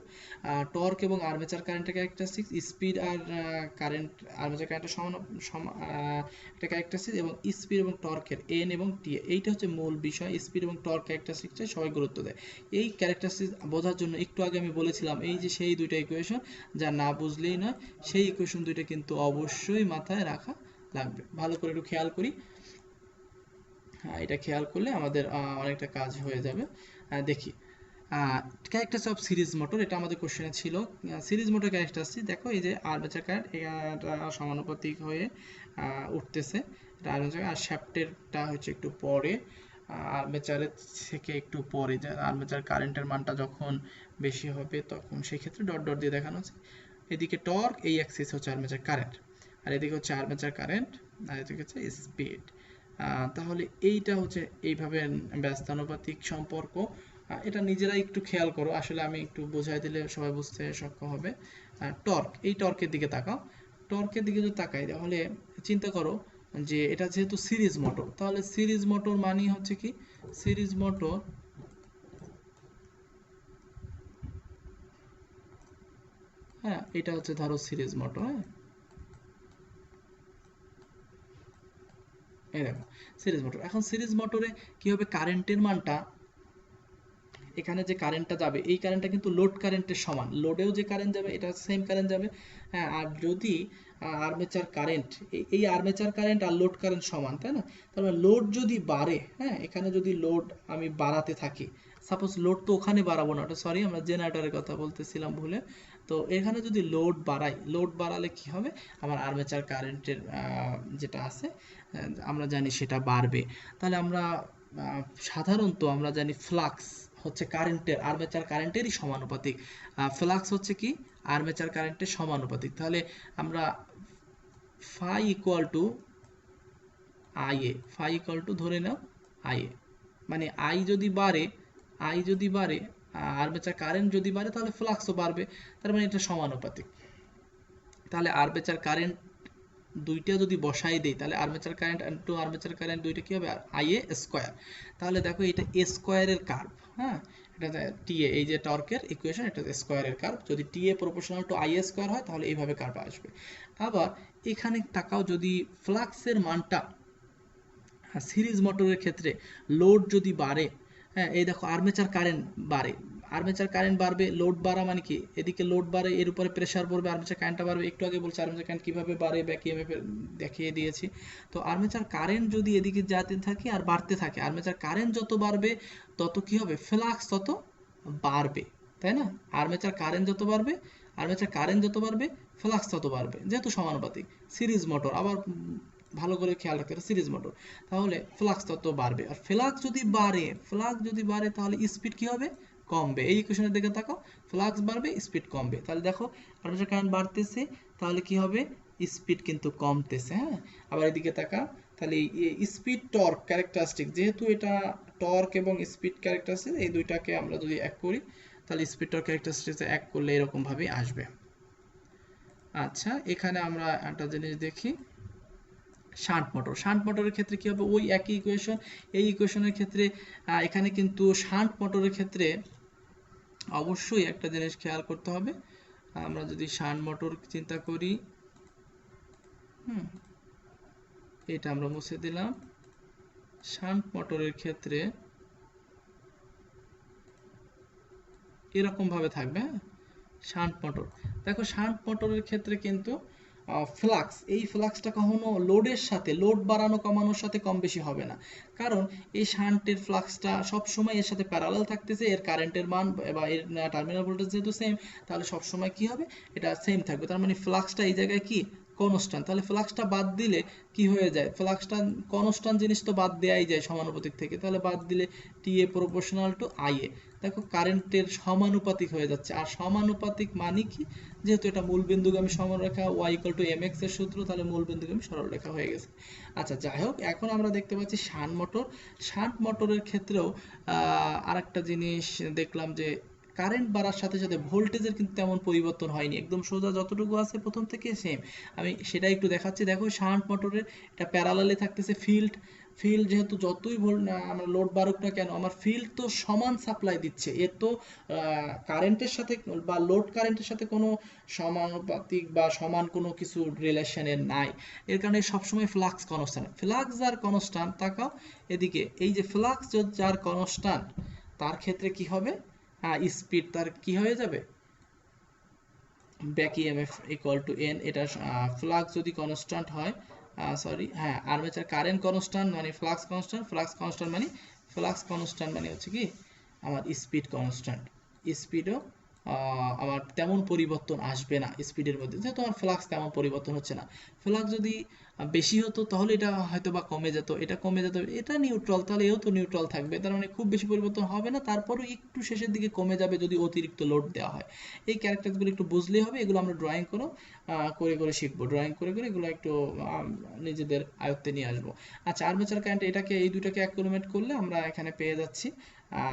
Speaker 1: টর্ক এবং আর্মেচার কারেন্টের ক্যারেক্টারিস্টিক্স, স্পিড আর কারেন্ট, আর্মেচার কারেন্টের সমান একটা ক্যারেক্টারিস্টিক্স, এবং স্পিড এবং টর্কের এন এবং টি, এইটা হচ্ছে মূল বিষয়। স্পিড এবং টর্ক ক্যারেক্টারিস্টিক্সে সবাই গুরুত্ব দেয়। এই ক্যারেক্টারিস্টিক্স বোঝার জন্য একটু আগে আমি বলেছিলাম, এই যে সেই দুইটা ইকুয়েশন, যা না বুঝলেই নয়, সেই ইকুয়েশন দুইটা কিন্তু অবশ্যই মাথায় রাখা লাগবে। ভালো করে একটু খেয়াল করি। হ্যাঁ, এটা খেয়াল করলে আমাদের অনেকটা কাজ হয়ে যাবে। দেখি, ক্যারেক্টার্স অফ সিরিজ মোটর, এটা আমাদের কোশ্চেনে ছিল। সিরিজ মোটর ক্যারেক্টারিস্টিক্স দেখো, এই যে আর্মেচার কারেন্ট এটা সমানুপাতিক হয়ে উঠতেছে, এটা আর্মেচার, আর শ্যাফটেরটা হচ্ছে একটু পরে, আর্মেচারের থেকে একটু পরে। যে আর্মেচার কারেন্টের মানটা যখন বেশি হবে তখন সেই ক্ষেত্রে ডট ডট দিয়ে দেখানো হচ্ছে। এদিকে টর্ক, এই অ্যাক্সিস হচ্ছে আর্মেচার কারেন্ট, আর এদিকে হচ্ছে আর্মেচার কারেন্ট, আর এদিকে হচ্ছে স্পিড। তাহলে এইটা হচ্ছে এইভাবে ব্যস্তানুপাতিক সম্পর্ক। এটা নিজেরা একটু খেয়াল করো, আসলে আমি একটু বোঝাই দিলে সবাই বুঝতে সক্ষম হবে। টর্ক, এই টর্কের দিকে তাকাও। টর্কের দিকে যদি তাকাই, তাহলে চিন্তা করো যে এটা যেহেতু সিরিজ মোটর, তাহলে সিরিজ মোটর মানে হচ্ছে কি, সিরিজ মোটর হ্যাঁ, এটা হচ্ছে ধরো সিরিজ মোটর। হ্যাঁ, এই দেখো সিরিজ মোটর। এখন সিরিজ মোটরে কি হবে, কারেন্টের মানটা, এখানে যে কারেন্টটা যাবে, এই কারেন্টটা কিন্তু লোড কারেন্টের সমান। লোডেও যে কারেন্ট যাবে, এটা সেম কারেন্ট যাবে। হ্যাঁ, আর যদি আর্মেচার কারেন্ট, এই আর্মেচার কারেন্ট আর লোড কারেন্ট সমান, তাই না? তারপরে লোড যদি বাড়ে, হ্যাঁ, এখানে যদি লোড আমি বাড়াতে থাকি, সাপোজ লোড তো ওখানে বাড়াবো না, ওটা সরি, আমরা জেনারেটরের কথা বলতেছিলাম ভুলে। তো এখানে যদি লোড বাড়াই, লোড বাড়ালে কি হবে, আমার আর্মেচার কারেন্টের যেটা আছে আমরা জানি সেটা বাড়বে। তাহলে আমরা সাধারণত আমরা জানি ফ্লাক্স হচ্ছে কারেন্টের, আর্মেচার কারেন্টেরই সমানুপাতিক। ফ্লাক্স হচ্ছে কি, আর্মেচার কারেন্টের সমানুপাতিক। তাহলে আমরা phi equal to IA, phi equal to ধরে নাও আইএ, মানে আই যদি বাড়ে, আই যদি বাড়ে, আর্মেচার কারেন্ট যদি বাড়ে, তাহলে ফ্লাক্সও বাড়বে। তার মানে এটা সমানুপাতিক। তাহলে আর্মেচার কারেন্ট দুইটা যদি বসাই দেই তাহলে armature current to armature current দুইটা কি হবে আইএ স্কয়ার। তাহলে দেখো এটা এ স্কয়ারের কার্ভ, হ্যাঁ এটা টিএ, এই যে টর্কের ইকুয়েশন, এটা স্কয়ারের কার্ভ। যদি TA proportional to IA square হয় তাহলে এইভাবে কার্ভ আসবে। আবার এখানে তাকাও, যদি ফ্লাক্সের মানটা সিরিজ মোটরের ক্ষেত্রে লোড যদি বাড়ে, হ্যাঁ এই দেখো আর্মেচার কারেন্ট বাড়ে, আর্মেচার কারেন্ট বাড়বে, লোড বাড়া মানে কি এদিকে লোড বাড়ে, এর উপরে প্রেসার পড়বে, আর্মেচার কারেন্টটা বাড়বে। একটু আগে বলছি আর্মেচার কারেন্ট কীভাবে বাড়ে ব্যাক ইএমএফ দেখিয়ে দিয়েছি। তো আর্মেচার কারেন্ট যদি এদিকে যেতে থাকে আর বাড়তে থাকে, আর্মেচার কারেন্ট যত বাড়বে তত কি হবে, ফ্লাক্স তত বাড়বে, তাই না? আর্মেচার কারেন্ট যত বাড়বে, আর্মেচার কারেন্ট যত বাড়বে ফ্লাক্স তত বাড়বে, যেহেতু সমানুপাতিক সিরিজ মোটর। আবার ভালো করে খেয়াল রাখতে হবে সিরিজ মোটর, তাহলে ফ্লাক্স তত বাড়বে। আর ফ্লাক্স যদি বাড়ে, ফ্লাক্স যদি বাড়ে তাহলে স্পিড কি হবে, কমবে। এই ইকুয়েশনের দিকে তাকাও, ফ্লাক্স বাড়বে স্পিড কমবে। তাহলে দেখো আর্মেচার কারেন্ট বাড়তেছে তাহলে কি হবে, স্পিড কিন্তু কমতেছে। হ্যাঁ আবার এদিকে তাকাও, তাহলে স্পিড টর্ক ক্যারেক্টারিস্টিক, যেহেতু এটা টর্ক এবং স্পিড ক্যারেক্টারিস্টিক এই দুইটাকে আমরা যদি এক করি তাহলে স্পিড টর্ক ক্যারেক্টারিস্টিক এক করলে এরকম ভাবেই আসবে। আচ্ছা এখানে আমরা একটা জিনিস দেখি, শান্ট মোটর। শান্ট মোটরের ক্ষেত্রে কি হবে, ওই একই ইকুয়েশন। এই ইকুয়েশনের ক্ষেত্রে এখানে কিন্তু শান্ট মোটরের ক্ষেত্রে অবশ্যই একটা জিনিস খেয়াল করতে হবে। আমরা যদি শান্ট মোটর চিন্তা করি, এটা আমরা মুছে দিলাম। শান্ট মোটরের ক্ষেত্রে এরকম ভাবে থাকবে। হ্যাঁ শান্ট মোটর, দেখো শান্ট মোটরের ক্ষেত্রে কিন্তু ফ্লাক্স, এই ফ্লাক্সটা কখনো লোডের সাথে, লোড বাড়ানো কমানোর সাথে কম বেশি হবে না, কারণ এই শান্টের ফ্লাক্সটা সবসময় এর সাথে প্যারালাল থাকতেছে, এর কারেন্টের মান বা এর টার্মিনাল ভোল্টেজ যেহেতু সেম, তাহলে সবসময় কি হবে, এটা সেম থাকবে। তার মানে ফ্লাক্সটা এই জায়গায় কি কনস্ট্যান্ট। তাহলে ফ্লাক্সটা বাদ দিলে কি হয়ে যায়, ফ্লাক্সটা কনস্ট্যান্ট জিনিস তো বাদ দেওয়াই যায় সমানুপাতিক থেকে, তাহলে বাদ দিলে টিএ প্রপোর্শনাল টু আইএ, দেখো কারেন্টের সমানুপাতিক হয়ে যাচ্ছে। আর সমানুপাতিক মানে কি, যেহেতু এটা মূলবিন্দুগামী সরলরেখা y = mx এর সূত্র, তাহলে মূলবিন্দুগামী সরলরেখা হয়ে গেছে। আচ্ছা যাই হোক, এখন আমরা দেখতে পাচ্ছি শান্ট মোটর। শান্ট মোটরের ক্ষেত্রেও আরেকটা জিনিস দেখলাম যে কারেন্ট বাড়ার সাথে সাথে ভোল্টেজের কিন্তু তেমন পরিবর্তন হয়নি, একদম সোজা যতটুকু আছে প্রথম থেকে সেম। আমি সেটা একটু দেখাচ্ছি। দেখো শান্ট মোটরের এটা প্যারালালে থাকতেছে ফিল্ড, ফিল্ড যেহেতু যতই আমরা লোড বাড়ুক না কেন, আমার ফিল্ড তো সমান সাপ্লাই দিচ্ছে, এর তো কারেন্টের সাথে বা লোড কারেন্টের সাথে কোনো সমানুপাতিক বা সমান কোনো কিছু রিলেশনের নাই। এর কারণে সবসময় ফ্লাক্স কনস্ট্যান্ট। ফ্লাক্স যার কনস্ট্যান্ট, তাকাও এদিকে, এই যে ফ্লাক্স যার কনস্ট্যান্ট তার ক্ষেত্রে কি হবে, স্পিড তার কি হয়ে যাবে, ব্যাক ইএমএফ = n। এটা ফ্লাক্স যদি কনস্ট্যান্ট হয়, সরি হ্যাঁ আর্মেচার কারেন্ট কনস্ট্যান্ট মানে ফ্লাক্স কনস্ট্যান্ট, ফ্লাক্স কনস্ট্যান্ট মানে ফ্লাক্স কনস্ট্যান্ট মানে হচ্ছে কি আমার স্পিড কনস্ট্যান্ট। স্পিডও আমার তেমন পরিবর্তন আসবে না স্পিডের মধ্যে, যেহেতু আমার ফ্লাক্স তেমন পরিবর্তন হচ্ছে না। ফ্লাক্স যদি বেশি হতো তাহলে এটা হয়তো বা কমে যেত, এটা কমে যেত, এটা নিউট্রাল, তাহলে এও তো নিউট্রাল থাকবে, তার মানে খুব বেশি পরিবর্তন হবে না, তারপরেও একটু শেষের দিকে কমে যাবে যদি অতিরিক্ত লোড দেওয়া হয়। এই ক্যারেক্টারগুলো একটু বুঝলেই হবে, এগুলো আমরা ড্রয়িং করে করে শিখবো, ড্রয়িং করে করে এগুলো একটু নিজেদের আয়ত্তে নিয়ে আসবো। আচ্ছা আর্মেচার কারেন্ট, এটাকে এই দুটাকে অ্যাকুমুলেট করলে আমরা এখানে পেয়ে যাচ্ছি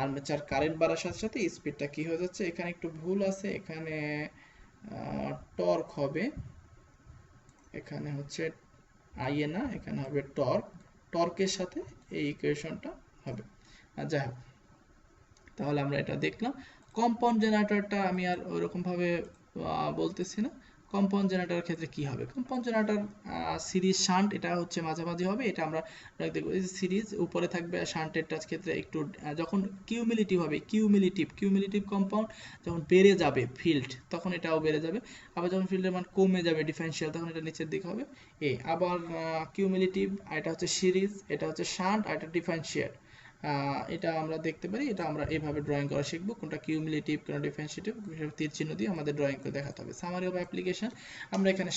Speaker 1: আর্মেচার কারেন্ট বাড়ার সাথে সাথে স্পিডটা কি হয়ে যাচ্ছে, এখানে একটু ভুল আছে, এখানে টর্ক হবে, এখানে হচ্ছে আইএ না, এখানে হবে টর্ক, টর্কের সাথে এই ইকুয়েশনটা হবে। যাই হোক, তাহলে আমরা এটা দেখলাম। কম্পাউন্ড জেনারেটরটা আমি আর ওইরকমভাবে বলতেছি না। কম্পাউন্ড জেনারেটরের ক্ষেত্রে কি হবে, কম্পাউন্ড জেনারেটর সিরিজ শান্ট, এটা হচ্ছে মাঝামাঝি হবে, এটা আমরা দেখবো। এই সিরিজ উপরে থাকবে, শান্টেরটার ক্ষেত্রে একটু যখন কিউমুলেটিভ হবে, কিউমুলেটিভ কম্পাউন্ড যখন বেড়ে যাবে ফিল্ড, তখন এটাও বেড়ে যাবে। আবার যখন ফিল্ডের মান কমে যাবে ডিফারেনশিয়াল, তখন এটা নিচের দিকে হবে। আবার কিউমুলেটিভ, এটা হচ্ছে সিরিজ, এটা হচ্ছে শান্ট, আর এটা ডিফারেনশিয়েট। এটা আমরা দেখতে পারি, এটা আমরা এভাবে ড্রয়িং করা শিখবো, কোনটা কিউমুলেটিভ কোনটা ডিফারেন্সিয়েটিভ, তীর চিহ্ন দিয়ে আমাদের ড্রয়িং করে দেখাতে হবে। সামারি অফ অ্যাপ্লিকেশন, আমরা এখানে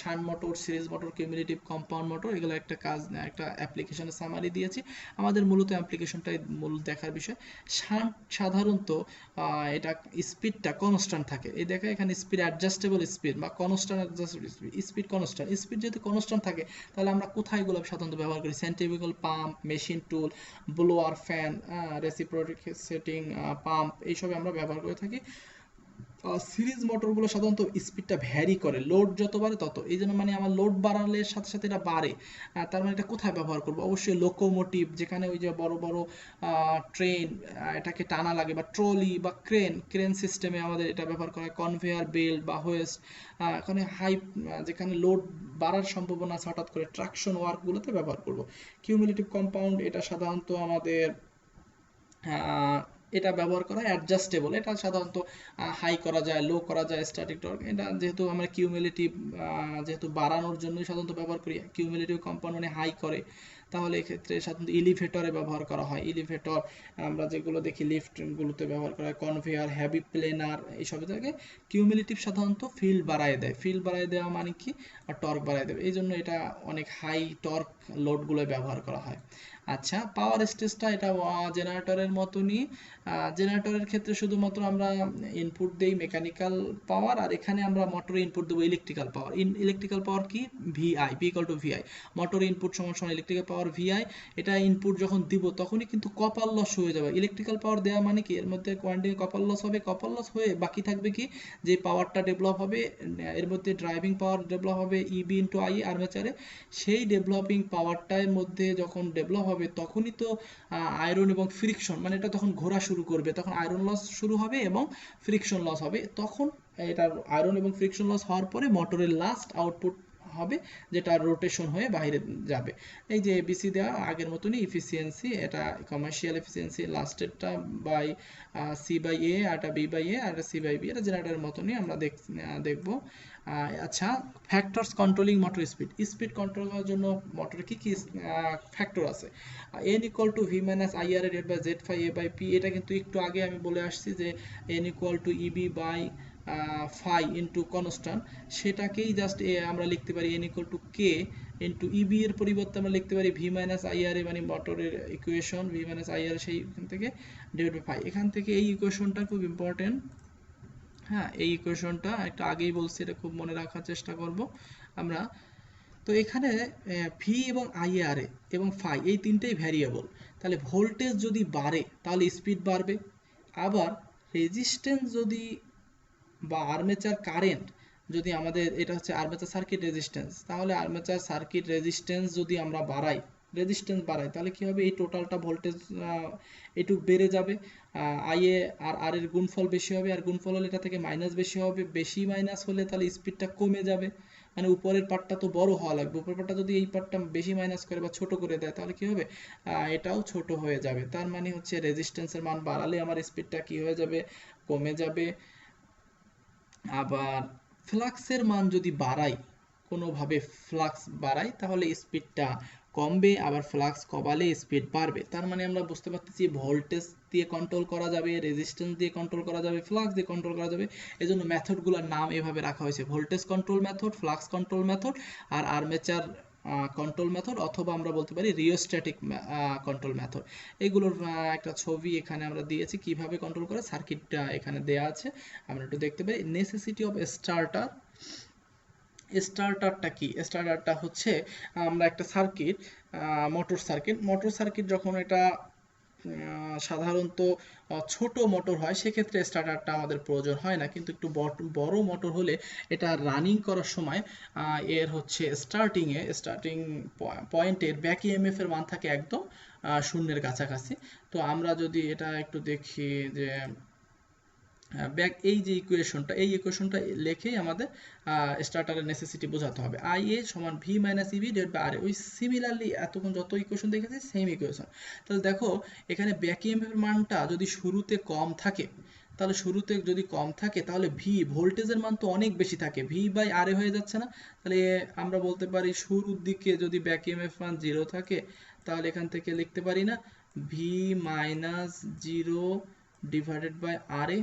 Speaker 1: shunt motor, series motor, cumulative, compound motor, এগুলো একটা কাজ, একটা অ্যাপ্লিকেশনের সামারি দিয়েছি। আমাদের মূলত অ্যাপ্লিকেশনটাই মূল দেখার বিষয়। শান্ট সাধারণত এটা স্পিডটা কনস্ট্যান্ট থাকে, এই দেখা এখানে স্পিড অ্যাডজাস্টেবল স্পিড বা constant adjustable speed constant, speed যেহেতু কনস্ট্যান্ট থাকে তাহলে আমরা কোথায় এগুলো সাধারণত ব্যবহার করি, centrifugal pump, machine tool, blower, fan, reciprocating pump, এইসবে আমরা ব্যবহার করে থাকি। সিরিজ মোটরগুলো সাধারণত স্পিডটা ভ্যারি করে, লোড যত বাড়ে তত, এই জন্য মানে আমার লোড বাড়ালে সাথে সাথে এটা বাড়ে। তার মানে এটা কোথায় ব্যবহার করবো? অবশ্যই লোকোমোটিভ, যেখানে ওই যে বড় বড় ট্রেন এটাকে টানা লাগে, বা ট্রলি বা ক্রেন, ক্রেন সিস্টেমে আমাদের এটা ব্যবহার করা হয়, কনভেয়ার বেল্ট বা হোয়েস্ট, এখানে হাই, যেখানে লোড বাড়ার সম্ভাবনা আছে হঠাৎ করে, ট্রাকশন ওয়ার্কগুলোতে ব্যবহার করব। কিউমুলেটিভ কম্পাউন্ড এটা সাধারণত আমাদের এটা ব্যবহার করা অ্যাডজাস্টেবল, এটা সাধারণত হাই করা যায়, লো করা যায়, স্ট্যাটিক টর্ক। এটা যেহেতু আমরা কিউমুলেটিভ, যেহেতু বাড়ানোর জন্যই সাধারণত ব্যবহার করি, কিউমুলেটিভ কম্পাউন্ড মানে হাই করে, তাহলে এক্ষেত্রে সাধারণত এলিভেটরে ব্যবহার করা হয়। এলিভেটর আমরা যেগুলো দেখি লিফটগুলোতে ব্যবহার করা হয়, কনভেয়ার, হেভি প্লেনার, এইসব থেকে কিউমুলেটিভ সাধারণত ফিল্ড বাড়ায় দেয়। ফিল্ড বাড়ায় দেওয়া মানে কি? টর্ক বাড়ায় দেবে, এই জন্য এটা অনেক হাই টর্ক লোডগুলো ব্যবহার করা হয়। আচ্ছা, পাওয়ার স্টেজটা এটা জেনারেটরের মতনই। জেনারেটরের ক্ষেত্রে শুধুমাত্র আমরা ইনপুট দেই মেকানিক্যাল পাওয়ার, আর এখানে আমরা মোটরে ইনপুট দেবো ইলেকট্রিক্যাল পাওয়ার। ইলেকট্রিক্যাল পাওয়ার কি? VI, P equal to VI. Motor input সমান সমান ইলেকট্রিক্যাল পাওয়ার ভিআই। এটা ইনপুট যখন দিব তখনই কিন্তু কপার লস হয়ে যাবে। ইলেকট্রিক্যাল পাওয়ার দেওয়া মানে কি? এর মধ্যে কোয়ান্টিটি কপার লস হবে, কপার লস হয়ে বাকি থাকবে কি? যে পাওয়ারটা ডেভেলপ হবে, এর মধ্যে ড্রাইভিং পাওয়ার ডেভেলপ হবে ইবি ইন্টু আই আর্মেচারে। সেই ডেভেলপিং পাওয়ারটার মধ্যে যখন ডেভেলপ হবে তখনই তো আয়রন এবং ফ্রিকশন, মানে এটা তখন ঘোরা শুরু করবে, তখন আয়রন লস শুরু হবে এবং ফ্রিকশন লস হবে। তখন এটার আয়রন এবং ফ্রিকশন লস হওয়ার পরে মোটরের লাস্ট আউটপুট হবে, যেটা রোটেশন হয়ে বাইরে যাবে। এই যে এবিসি দেওয়া আগের মতনই ইফিসিয়েন্সি, এটা কমার্শিয়াল এফিসিয়েন্সি, লাস্টেরটা বাই সি বাই এ, আর এটা বি বাই এ, আর এটা সি বাই বি, এটা জেনারেটরের মতনই আমরা দেখব। আচ্ছা, factors controlling motor speed. Speed control করার জন্য মোটরে কি কি ফ্যাক্টর আছে? N equal to V minus I R divided by Z phi A by P. এটা কিন্তু একটু আগে আমি বলে আসছি যে N equal to E B by phi into constant, সেটাকেই জাস্ট আমরা লিখতে পারি N equal to K into E B এর পরিবর্তে আমরা লিখতে পারি V minus I R A, মানে মোটরের ইকুয়েশন, ভি মাইনাস আই আর সেইখান থেকে ডিভাইড বাই ফাই। এখান থেকে এই ইকুয়েশনটা খুব ইম্পর্টেন্ট। হ্যাঁ, এই ইকুয়েশনটা একটু আগেই বলছি, এটা খুব মনে রাখার চেষ্টা করব আমরা। তো এখানে ভি এবং আইআরএ এবং ফাই এই তিনটেই ভ্যারিয়েবল। তাহলে ভোল্টেজ যদি বাড়ে তাহলে স্পিড বাড়বে, আবার রেজিস্ট্যান্স যদি বা আর্মেচার কারেন্ট যদি আমাদের, এটা হচ্ছে আর্মেচার সার্কিট রেজিস্ট্যান্স, তাহলে আর্মেচার সার্কিট রেজিস্ট্যান্স যদি আমরা বাড়াই, রেজিস্ট্যান্স বাড়াই, তাহলে কি হবে? এই টোটালটা ভোল্টেজ একটু বেড়ে যাবে, আইএ আর আর এর গুণফল বেশি হবে, আর গুণফল হলে এটা থেকে মাইনাস বেশি হবে, বেশি মাইনাস হলে তাহলে স্পিডটা কমে যাবে। মানে উপরের পার্টটা তো বড় হওয়া লাগবে, উপরের পার্টটা যদি এই পার্টটা বেশি মাইনাস করে বা ছোট করে দেয় তাহলে কি হবে? এটাও ছোট হয়ে যাবে। তার মানে হচ্ছে রেজিস্ট্যান্সের মান বাড়ালে আমার স্পিডটা কি হয়ে যাবে? কমে যাবে। আবার ফ্লাক্সের মান যদি বাড়াই, কোনোভাবে ফ্লাক্স বাড়াই, তাহলে স্পিডটা কমবে, আবার ফ্লাক্স কমালে স্পিড বাড়বে। তার মানে আমরা বুঝতে পারতেছি ভোল্টেজ দিয়ে কন্ট্রোল করা যাবে, রেজিস্ট্যান্স দিয়ে কন্ট্রোল করা যাবে, ফ্লাক্স দিয়ে কন্ট্রোল করা যাবে। এজন্য মেথডগুলোর নাম এভাবে রাখা হয়েছে: voltage control method, flux control method, আর আর্মেচার কন্ট্রোল মেথড, অথবা আমরা বলতে পারি রিওস্ট্যাটিক কন্ট্রোল মেথড। এগুলোর একটা ছবি এখানে আমরা দিয়েছি, কিভাবে কন্ট্রোল করে সার্কিটটা এখানে দেয়া আছে, আমরা একটু দেখতে পারি। Necessity of starter. স্টার্টারটা কি? স্টার্টারটা হচ্ছে আমরা একটা সার্কিট, মোটর সার্কিট যখন এটা সাধারণত ছোট মোটর হয় সেক্ষেত্রে স্টার্টারটা আমাদের প্রয়োজন হয় না, কিন্তু একটু বড় মোটর হলে এটা রানিং করার সময় এর হচ্ছে স্টার্টিং পয়েন্টের ব্যাক ইএমএফ এর মান থাকে একদম শূন্যের কাছাকাছি। তো আমরা যদি এটা একটু দেখি যে ব্যাক, এই যে ইকুয়েশনটা, এই ইকুয়েশনটা লিখেই আমাদের স্টার্টারের নেসেসিটি বোঝাতে হবে। আই এ সমান ভি মাইনাস ইবি ডিভাইড বাই আর এ। ওই সিমিলারলি এতক্ষণ যত ইকুয়েশন দেখেছি সেম ইকুয়েশন। তাহলে দেখো এখানে ব্যাক ইএমএফ এর মানটা যদি শুরুতে কম থাকে, তাহলে শুরুতে যদি কম থাকে তাহলে ভি, ভোল্টেজের মান তো অনেক বেশি থাকে, ভি বাই আর এ হয়ে যাচ্ছে না? তাহলে আমরা বলতে পারি শুরুর দিকে যদি ব্যাক ইএমএফ মান 0 থাকে, তাহলে এখান থেকে লিখতে পারি না ভি মাইনাস 0 ডিভাইডেড বাই আর এ।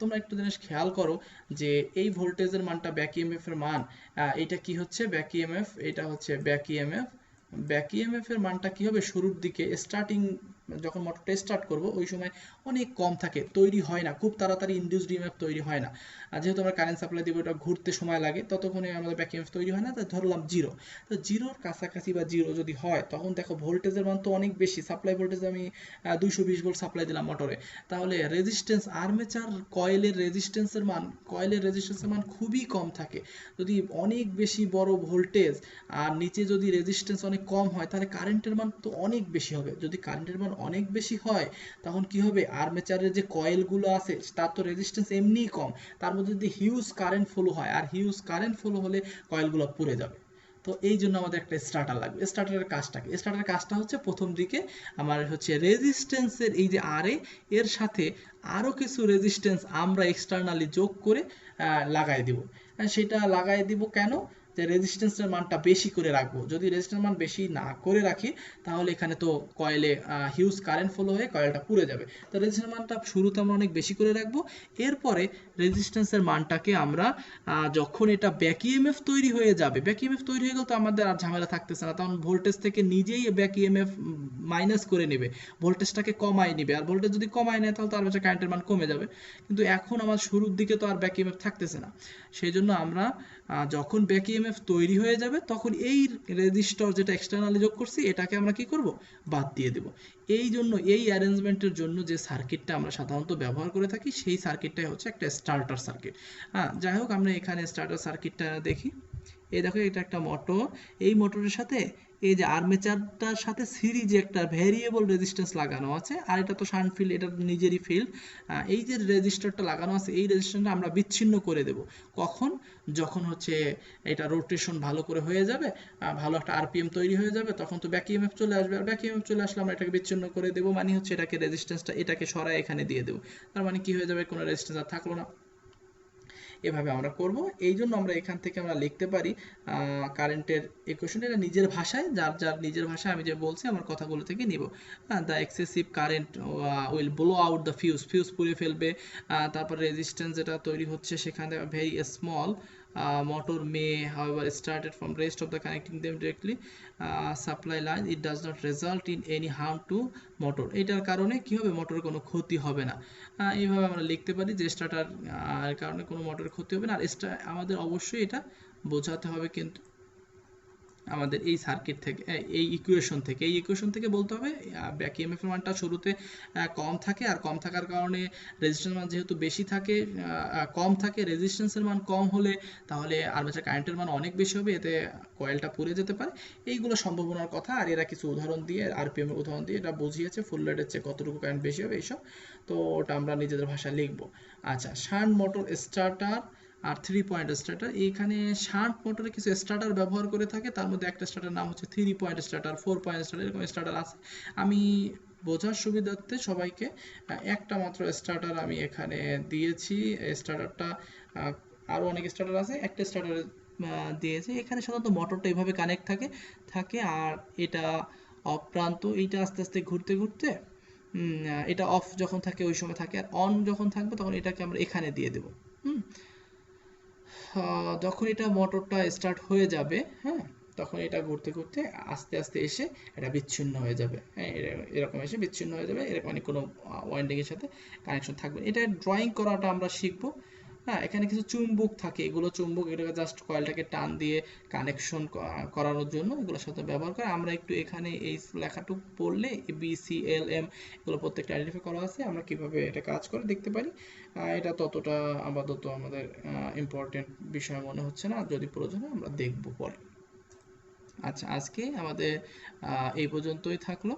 Speaker 1: তোমরা একটু জিনিস খেয়াল করো যে এই ভোল্টেজের মানটা ব্যাক ইএমএফ এর মান, এটা কি হচ্ছে ব্যাক ইএমএফ, এটা হচ্ছে ব্যাক ইএমএফ। ব্যাক ইএমএফ এর মানটা কি হবে? শুরুর দিকে স্টার্টিং যখন মোটরটা স্টার্ট করব ওই সময় অনেক কম থাকে, তৈরি হয় না, খুব তাড়াতাড়ি ইনডিউসড ইএমএফ তৈরি হয় না। আর যেহেতু আমরা কারেন্ট সাপ্লাই দিব, ওটা ঘুরতে সময় লাগে, ততক্ষণে আমাদের ব্যাক ইএমএফ তৈরি হয় না, তো ধরলাম জিরো। তো জিরোর কাছাকাছি বা জিরো যদি হয়, তখন দেখো ভোল্টেজের মান তো অনেক বেশি, সাপ্লাই ভোল্টেজ আমি 220 ভোল্ট সাপ্লাই দিলাম মোটরে, তাহলে রেজিস্ট্যান্স আর্মেচার কয়েলের রেজিস্ট্যান্সের মান খুবই কম থাকে। যদি অনেক বেশি বড় ভোল্টেজ আর নিচে যদি রেজিস্ট্যান্স অনেক কম হয়, তাহলে কারেন্টের মান তো অনেক বেশি হবে। যদি কারেন্টের মান অনেক বেশি হয়, তখন কি হবে, আর্মেচারের যে কয়েলগুলো আছে তার তো রেজিস্ট্যান্স এমনিই কম, তার মধ্যে যদি হিউজ কারেন্ট ফ্লো হয়, আর হিউজ কারেন্ট ফ্লো হলে কয়েলগুলো পুড়ে যাবে। তো এই জন্য আমাদের একটা স্টার্টার লাগবে। স্টার্টারের কাজটা হচ্ছে প্রথম দিকে আমার হচ্ছে রেজিস্ট্যান্সের এই যে আরএ, এর সাথে আরও কিছু রেজিস্ট্যান্স আমরা এক্সটার্নালি যোগ করে লাগাই দিব। সেটা লাগাই দিব কেন, যে রেজিস্ট্যান্সের মানটা বেশি করে রাখবো। যদি রেজিস্ট্যান্স মান বেশি না করে রাখি, তাহলে এখানে তো কয়েলে হিউজ কারেন্ট ফ্লো হয়ে কয়েলটা পুড়ে যাবে। তো রেজিস্ট্যান্স মানটা শুরুতে আমরা অনেক বেশি করে রাখবো। এরপরে রেজিস্ট্যান্সের মানটাকে আমরা যখন এটা ব্যাক ইএমএফ তৈরি হয়ে যাবে, ব্যাক ইএমএফ তৈরি হয়ে গেলে তো আমাদের আর ঝামেলা থাকতেছে না, তখন ভোল্টেজ থেকে নিজেই ব্যাক ইএমএফ মাইনাস করে নেবে, ভোল্টেজটাকে কমায় নেবে। আর ভোল্টেজ যদি কমায় নেয়, তাহলে তার হচ্ছে কারেন্টের মান কমে যাবে। কিন্তু এখন আমার শুরুর দিকে তো আর ব্যাক ইএমএফ থাকতেছে না, সেই জন্য আমরা যখন ব্যাক ইএমএফ তৈরি হয়ে যাবে, তখন এই রেজিস্টর যেটা এক্সটার্নালি যোগ করছি, এটাকে আমরা কি করব, বাদ দিয়ে দেব। এই জন্য এই অ্যারেঞ্জমেন্টের জন্য যে সার্কিটটা আমরা সাধারণত ব্যবহার করে থাকি, সেই সার্কিটটাই হচ্ছে একটা স্টার্টার সার্কিট। যাই হোক, আমরা এখানে স্টার্টার সার্কিটটা দেখি। এই দেখো, এটা একটা মোটর, এই মোটরের সাথে এই যে আর্মেচারটার সাথে সিরিজে একটা ভ্যারিয়েবল রেজিস্ট্যান্স লাগানো আছে, আর এটা তো শান্ট ফিল্ড, এটা নিজেরই ফিল্ড। এই যে রেজিস্টারটা লাগানো আছে, এই রেজিস্ট্যান্সটা আমরা বিচ্ছিন্ন করে দেব। কখন, যখন হচ্ছে এটা রোটেশন ভালো করে হয়ে যাবে, ভালো একটা আরপিএম তৈরি হয়ে যাবে, তখন তো ব্যাক ইএমএফ চলে আসবে। আর ব্যাক ইএমএফ চলে আসলে আমরা এটাকে বিচ্ছিন্ন করে দেবো, মানে হচ্ছে এটাকে রেজিস্ট্যান্সটা এটাকে সরায় এখানে দিয়ে দেবো। তার মানে কি হয়ে যাবে, কোনো রেজিস্ট্যান্স আর থাকলো না। এভাবে আমরা করব। এই জন্য আমরা এখান থেকে আমরা লিখতে পারি কারেন্টের ইকুয়েশন, এটা নিজের ভাষায়, যার নিজের ভাষায় আমি যে বলছি আমার কথাগুলো থেকে নিব। The excessive current will blow out the fuse পুড়ে ফেলবে। তারপর রেজিস্ট্যান্স যেটা তৈরি হচ্ছে সেখানে very small motor may however started from rest of the connecting them directly supply line, it does not result in any harm to motor। এটার কারণে কি হবে, মোটরের কোনো ক্ষতি হবে না। এইভাবে আমরা লিখতে পারি যে স্টার্টার কারণে কোনো মোটরের ক্ষতি হবে না। আর আমাদের অবশ্যই এটা বোঝাতে হবে, কিন্তু আমাদের এই সার্কিট থেকে, এই ইকুয়েশন থেকে বলতে হবে ব্যাক ইএমএফ এর মানটা শুরুতে কম থাকে, আর কম থাকার কারণে রেজিস্ট্যান্স মান যেহেতু বেশি থাকে, কম থাকে, রেজিস্ট্যান্সের মান কম হলে তাহলে আর্মেচার কারেন্টের মান অনেক বেশি হবে, এতে কয়েলটা পুড়ে যেতে পারে। এইগুলো সম্ভাবনার কথা, আর এরা কিছু উদাহরণ দিয়ে, আরপিএম এর উদাহরণ দিয়ে এটা বুঝিয়েছে ফুল লোডের চেয়ে কতটুকু কারেন্ট বেশি হবে এইসব। তো ওটা আমরা নিজেদের ভাষায় লিখবো। আচ্ছা, শান্ট মোটর স্টার্টার আর 3 পয়েন্ট স্টার্টার। এইখানে শান্ট মোটরে কিছু স্টার্টার ব্যবহার করে থাকে, তার মধ্যে একটা স্টার্টার নাম হচ্ছে 3 পয়েন্ট স্টার্টার, 4 পয়েন্ট স্টার্টার, এরকম স্টার্টার আছে। আমি বোঝার সুবিধার্থে সবাইকে একটা মাত্র স্টার্টার আমি এখানে দিয়েছি। স্টার্টারটা আরও অনেক স্টার্টার আছে, একটা স্টার্টার দিয়েছি। এখানে সাধারণত মোটরটা এইভাবে কানেক্ট থাকে আর এটা অফ প্রান্ত, এইটা আস্তে আস্তে ঘুরতে ঘুরতে এটা অফ যখন থাকে ওই সময় থাকে, আর অন যখন থাকবে তখন এটাকে আমরা এখানে দিয়ে দেবো। যখন এটা মোটরটা স্টার্ট হয়ে যাবে, হ্যাঁ, তখন এটা ঘুরতে ঘুরতে আস্তে আস্তে এসে এটা বিচ্ছিন্ন হয়ে যাবে। হ্যাঁ, এরকম এসে বিচ্ছিন্ন হয়ে যাবে, এরকম মানে কোনো ওয়াইন্ডিংয়ের সাথে কানেকশন থাকবে। এটা ড্রয়িং করাটা আমরা শিখবো। হ্যাঁ, এখানে কিছু চুম্বক থাকে, এগুলো চুম্বক, এটাকে জাস্ট কয়েলটাকে টান দিয়ে কানেকশন করানোর জন্য এগুলোর সাথে ব্যবহার করে। আমরা একটু এখানে এই লেখাটুকু পড়লে BCLM এগুলো প্রত্যেকটা আইডেন্টিফাই করা আছে, আমরা কিভাবে এটা কাজ করে দেখতে পারি। এটা ততটা আপাতত আমাদের ইম্পর্টেন্ট বিষয় মনে হচ্ছে না, যদি প্রয়োজন হয় আমরা দেখব পরে। আচ্ছা, আজকে আমাদের এই পর্যন্তই থাকলো।